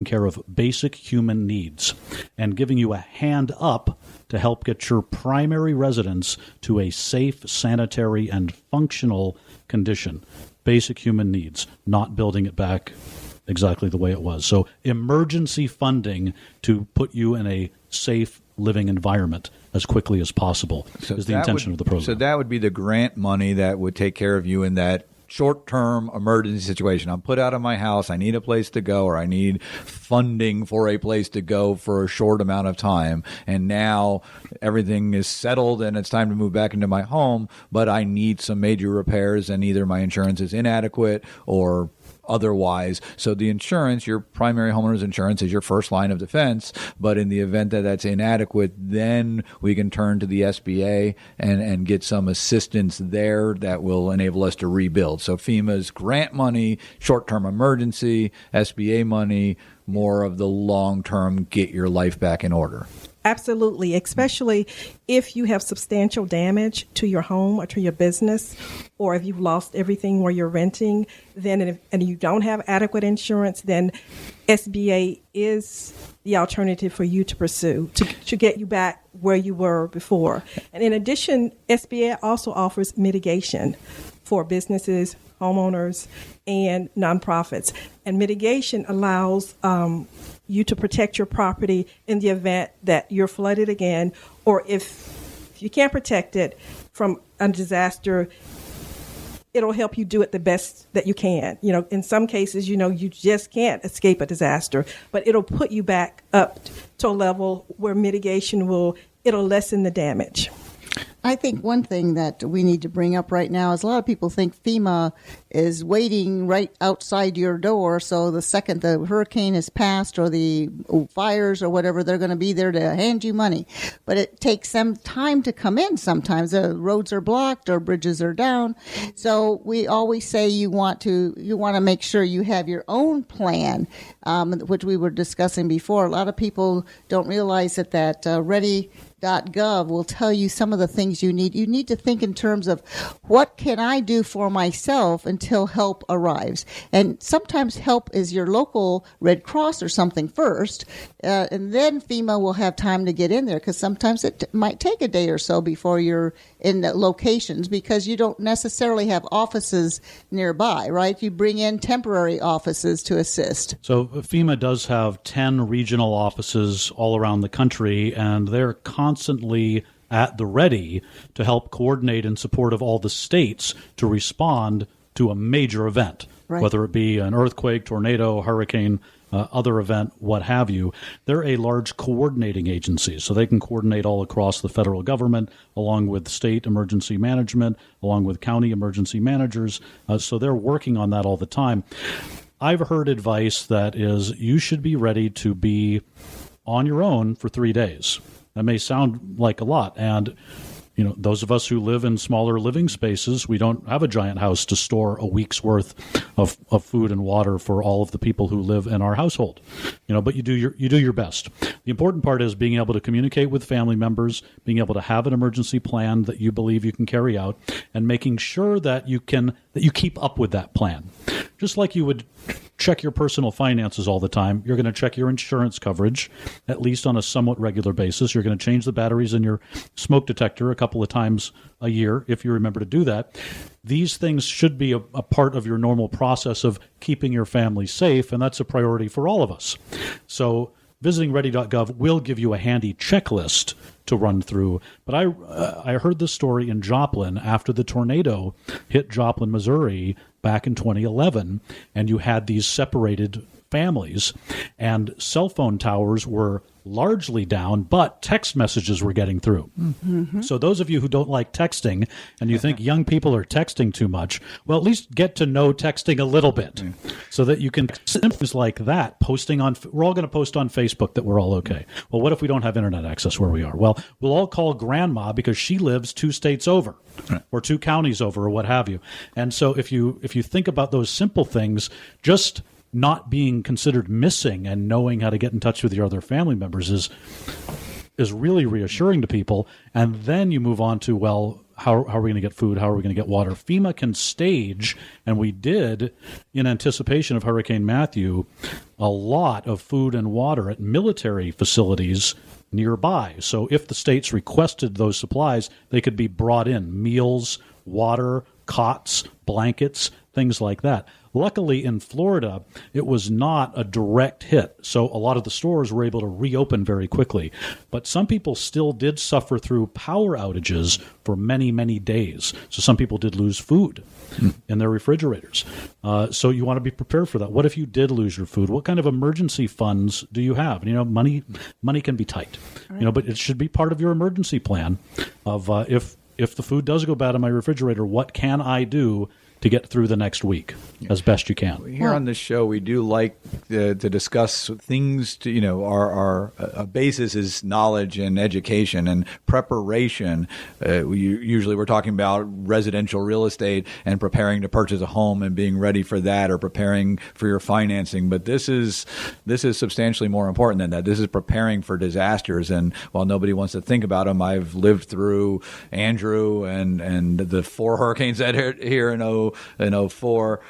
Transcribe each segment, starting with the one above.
care of basic human needs and giving you a hand up to help get your primary residence to a safe, sanitary, and functional condition. Basic human needs, not building it back exactly the way it was. So emergency funding to put you in a safe living environment as quickly as possible is the intention of the program. So that would be the grant money that would take care of you in that short-term emergency situation. I'm put out of my house. I need a place to go, or I need funding for a place to go for a short amount of time. And now everything is settled and it's time to move back into my home, but I need some major repairs and either my insurance is inadequate or otherwise. So the insurance, your primary homeowner's insurance, is your first line of defense. But in the event that that's inadequate, then we can turn to the SBA and get some assistance there that will enable us to rebuild. So FEMA's grant money, short-term emergency, SBA money, more of the long-term get your life back in order. Absolutely, especially if you have substantial damage to your home or to your business, or if you've lost everything where you're renting, then and you don't have adequate insurance, then SBA is the alternative for you to pursue to get you back where you were before. And in addition, SBA also offers mitigation for businesses, homeowners, and nonprofits. And mitigation allows you to protect your property in the event that you're flooded again, or if you can't protect it from a disaster, it'll help you do it the best that you can. You know, in some cases, you just can't escape a disaster, but it'll put you back up to a level where mitigation it'll lessen the damage. I think one thing that we need to bring up right now is a lot of people think FEMA is waiting right outside your door. So the second the hurricane is passed or the fires or whatever, they're going to be there to hand you money. But it takes them time to come in sometimes. The roads are blocked or bridges are down. So we always say you want to make sure you have your own plan, which we were discussing before. A lot of people don't realize that ready.gov will tell you some of the things you need. You need to think in terms of what can I do for myself until help arrives. And sometimes help is your local Red Cross or something first, and then FEMA will have time to get in there, because sometimes it might take a day or so before you're in the locations, because you don't necessarily have offices nearby, right? You bring in temporary offices to assist. So FEMA does have 10 regional offices all around the country, and they're constantly at the ready to help coordinate in support of all the states to respond to a major event, right, whether it be an earthquake, tornado, hurricane, other event, what have you. They're a large coordinating agency, so they can coordinate all across the federal government, along with state emergency management, along with county emergency managers. So they're working on that all the time. I've heard advice that is you should be ready to be on your own for 3 days. That may sound like a lot, and those of us who live in smaller living spaces, we don't have a giant house to store a week's worth of food and water for all of the people who live in our household. But you do your best. The important part is being able to communicate with family members, being able to have an emergency plan that you believe you can carry out, and making sure that you keep up with that plan. Just like you would check your personal finances all the time, you're going to check your insurance coverage, at least on a somewhat regular basis. You're going to change the batteries in your smoke detector a couple of times a year, if you remember to do that. These things should be a part of your normal process of keeping your family safe, and that's a priority for all of us. So visiting ready.gov will give you a handy checklist to run through. But I heard this story in Joplin after the tornado hit Joplin, Missouri back in 2011, and you had these separated families, and cell phone towers were largely down, but text messages were getting through. Mm-hmm. So those of you who don't like texting and you think young people are texting too much, well, at least get to know texting a little bit so that you can things like that. We're all going to post on Facebook that we're all okay. Well, what if we don't have internet access where we are? Well, we'll all call grandma because she lives 2 states over or 2 counties over or what have you. And so if you think about those simple things, just not being considered missing and knowing how to get in touch with your other family members is really reassuring to people. And then you move on to, well, how are we going to get food? How are we going to get water? FEMA can stage, and we did, in anticipation of Hurricane Matthew, a lot of food and water at military facilities nearby. So if the states requested those supplies, they could be brought in. Meals, water, cots, blankets, things like that. Luckily, in Florida, it was not a direct hit, so a lot of the stores were able to reopen very quickly. But some people still did suffer through power outages for many, many days. So some people did lose food in their refrigerators. So you want to be prepared for that. What if you did lose your food? What kind of emergency funds do you have? Money can be tight, right. But it should be part of your emergency plan of if the food does go bad in my refrigerator, what can I do to get through the next week as best you can. Here on this show, we do like to discuss things to, our basis is knowledge and education and preparation. We're talking about residential real estate and preparing to purchase a home and being ready for that, or preparing for your financing. But this is substantially more important than that. This is preparing for disasters. And while nobody wants to think about them, I've lived through Andrew and the 4 hurricanes that hit here in 2004,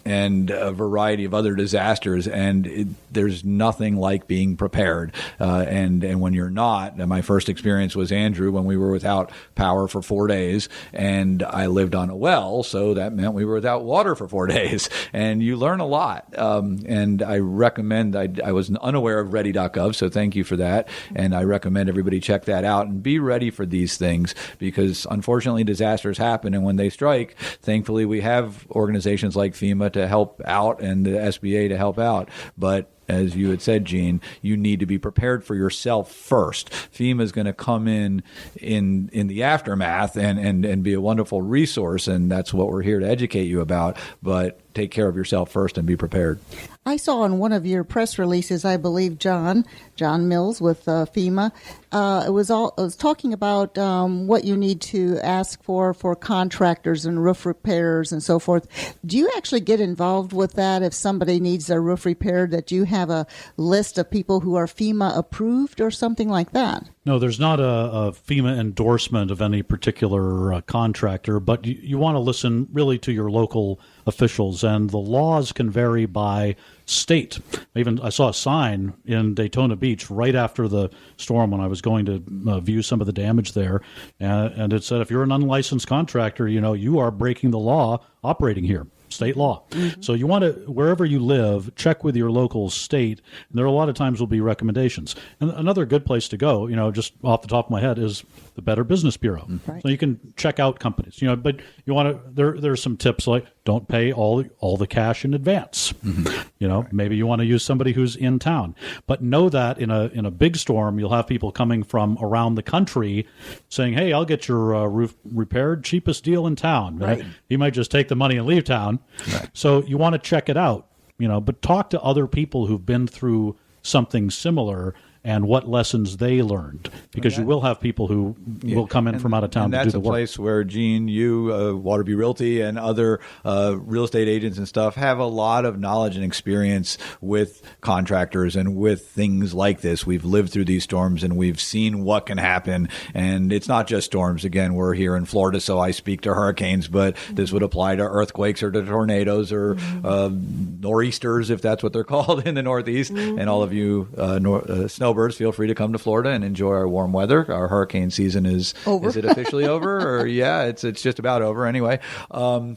and a variety of other disasters, and there's nothing like being prepared. And when you're not, and my first experience was Andrew, when we were without power for 4 days, and I lived on a well, so that meant we were without water for 4 days, and you learn a lot. And I recommend, I was unaware of ready.gov, so thank you for that, and I recommend everybody check that out and be ready for these things, because unfortunately disasters happen, and when they strike, thankfully we have organizations like FEMA to help out and the SBA to help out. But as you had said, Jean, you need to be prepared for yourself first. FEMA is going to come in the aftermath and be a wonderful resource, and that's what we're here to educate you about. But take care of yourself first and be prepared. I saw in one of your press releases, I believe, John Mills with FEMA, it was talking about what you need to ask for contractors and roof repairs and so forth. Do you actually get involved with that if somebody needs their roof repaired, that you have a list of people who are FEMA approved or something like that? No, there's not a FEMA endorsement of any particular contractor, but you want to listen really to your local officials, and the laws can vary by state. I saw a sign in Daytona Beach right after the storm when I was going to view some of the damage there, and it said, if you're an unlicensed contractor, you are breaking the law operating here. State law. Mm-hmm. So you want to, wherever you live, check with your local state. And there are a lot of times will be recommendations. And another good place to go, just off the top of my head, is the Better Business Bureau. Right. So you can check out companies, but you want to, there's some tips like don't pay all the cash in advance. Mm-hmm. Right. Maybe you want to use somebody who's in town, but know that in a big storm, you'll have people coming from around the country saying, hey, I'll get your roof repaired, cheapest deal in town. Right. He might just take the money and leave town. Right. So you want to check it out, but talk to other people who've been through something similar and what lessons they learned, because you will have people who will come in from out of town to do the work. And that's a place where, Jean, you, Waterby Realty, and other real estate agents and stuff have a lot of knowledge and experience with contractors and with things like this. We've lived through these storms, and we've seen what can happen. And it's not just storms. Again, we're here in Florida, so I speak to hurricanes, but this would apply to earthquakes or to tornadoes or nor'easters, if that's what they're called in the Northeast. And all of you snowbirds, feel free to come to Florida and enjoy our warm weather. Our hurricane season is over. Is it officially over? Or it's just about over anyway.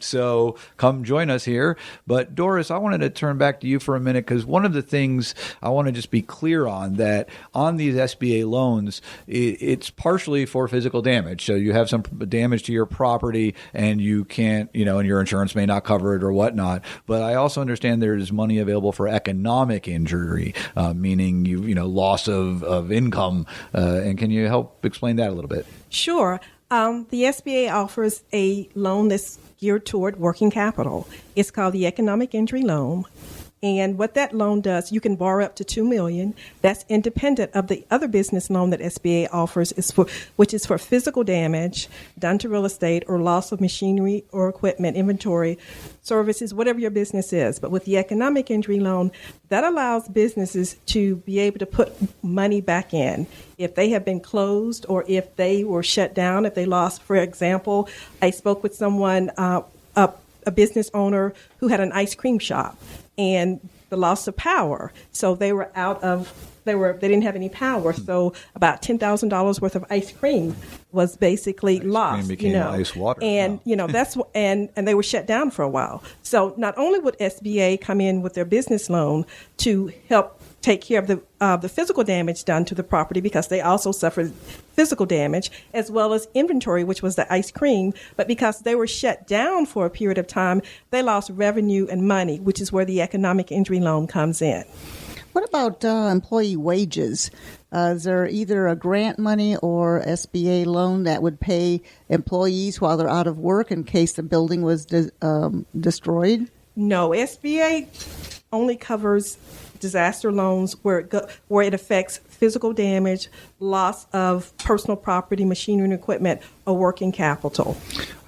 So come join us here. But Doris, I wanted to turn back to you for a minute, because one of the things I want to just be clear on, that on these SBA loans, it's partially for physical damage. So you have some damage to your property and you can't, and your insurance may not cover it or whatnot. But I also understand there's money available for economic injury, meaning loss of income. And can you help explain that a little bit? Sure. The SBA offers a loan that's geared toward working capital. It's called the Economic Injury Loan. And what that loan does, you can borrow up to $2 million. That's independent of the other business loan that SBA offers, which is for physical damage done to real estate or loss of machinery or equipment, inventory, services, whatever your business is. But with the economic injury loan, that allows businesses to be able to put money back in. If they have been closed or if they were shut down, if they lost, for example, I spoke with someone, a business owner who had an ice cream shop, and the loss of power. So they didn't have any power. So about $10,000 worth of ice cream was basically lost. Became ice water. And and they were shut down for a while. So not only would SBA come in with their business loan to help take care of the physical damage done to the property, because they also suffered physical damage, as well as inventory, which was the ice cream. But because they were shut down for a period of time, they lost revenue and money, which is where the economic injury loan comes in. What about employee wages? Is there either a grant money or SBA loan that would pay employees while they're out of work in case the building was destroyed? No, SBA only covers disaster loans where it affects physical damage, loss of personal property, machinery and equipment, or working capital.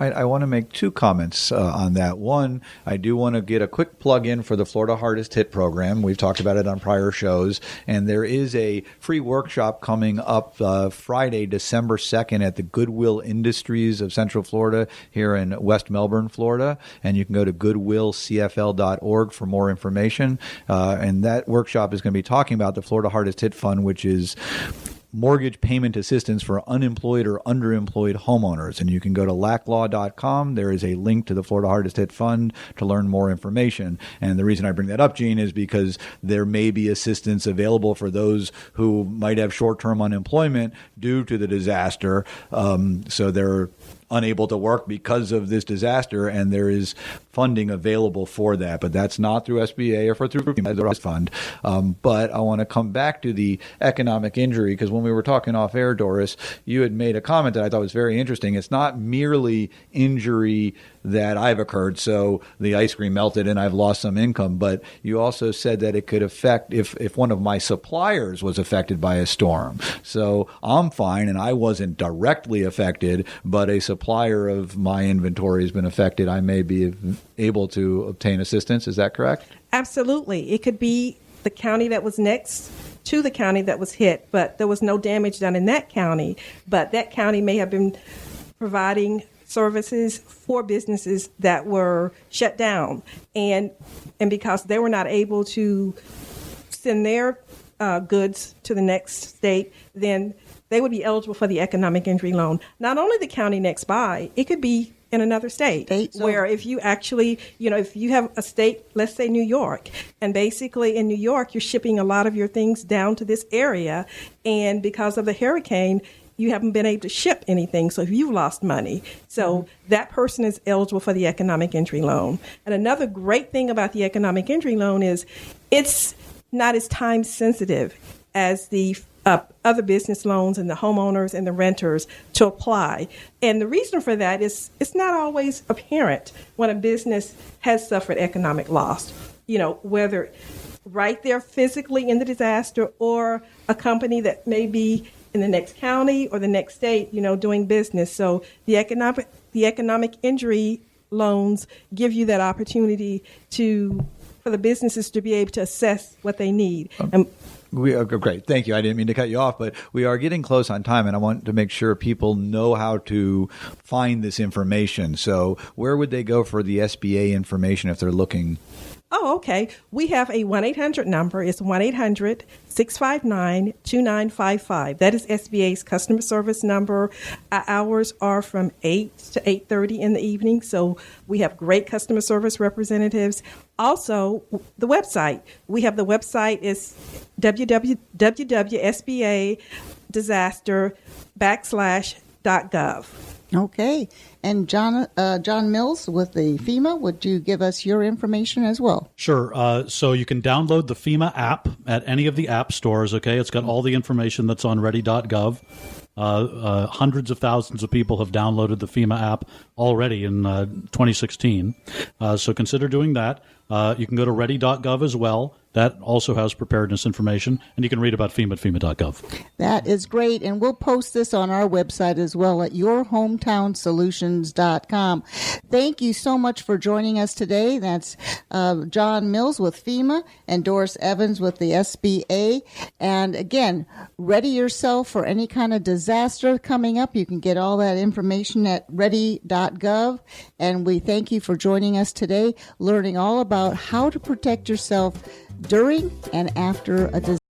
I want to make two comments on that. One, I do want to get a quick plug in for the Florida Hardest Hit program. We've talked about it on prior shows, and there is a free workshop coming up Friday, December 2nd at the Goodwill Industries of Central Florida here in West Melbourne, Florida, and you can go to goodwillcfl.org for more information. And that workshop is going to be talking about the Florida Hardest Hit Fund, which is mortgage payment assistance for unemployed or underemployed homeowners. And you can go to laclaw.com. There is a link to the Florida Hardest Hit Fund to learn more information. And the reason I bring that up, Jean, is because there may be assistance available for those who might have short-term unemployment due to the disaster. So they're unable to work because of this disaster, and there is funding available for that. But that's not through SBA or through the fund. But I want to come back to the economic injury, because when we were talking off air, Doris, you had made a comment that I thought was very interesting. It's not merely injury that I've occurred, so the ice cream melted and I've lost some income, but you also said that it could affect if one of my suppliers was affected by a storm. So I'm fine and I wasn't directly affected, but a supplier of my inventory has been affected. I may be able to obtain assistance. Is that correct? Absolutely. It could be the county that was next to the county that was hit, but there was no damage done in that county, but that county may have been providing services for businesses that were shut down, and because they were not able to send their goods to the next state, then they would be eligible for the economic injury loan. Not only the county next by, it could be in another state where if you actually, if you have a state, let's say New York, and basically in New York, you're shipping a lot of your things down to this area, and because of the hurricane, you haven't been able to ship anything, so you've lost money. So that person is eligible for the economic injury loan. And another great thing about the economic injury loan is it's not as time sensitive as the other business loans and the homeowners and the renters to apply. And the reason for that is it's not always apparent when a business has suffered economic loss, whether right there physically in the disaster or a company that may be in the next county or the next state, doing business. So the economic injury loans give you that opportunity for the businesses to be able to assess what they need. Great. Thank you. I didn't mean to cut you off, but we are getting close on time, and I want to make sure people know how to find this information. So where would they go for the SBA information if they're looking? Oh, okay. We have a 1-800 number. It's 1-800-659-2955. That is SBA's customer service number. Our hours are from 8 to 8:30 in the evening, so we have great customer service representatives. Also, the website. We have the website is www.sbadisaster.gov. Okay. And John Mills with the FEMA, would you give us your information as well? Sure. So you can download the FEMA app at any of the app stores, okay? It's got all the information that's on ready.gov. Hundreds of thousands of people have downloaded the FEMA app already in 2016. So consider doing that. You can go to ready.gov as well. That also has preparedness information, and you can read about FEMA at FEMA.gov. That is great, and we'll post this on our website as well at yourhometownsolutions.com. Thank you so much for joining us today. That's John Mills with FEMA and Doris Evans with the SBA. And again, ready yourself for any kind of disaster coming up. You can get all that information at ready.gov. And we thank you for joining us today, learning all about how to protect yourself during and after a disaster.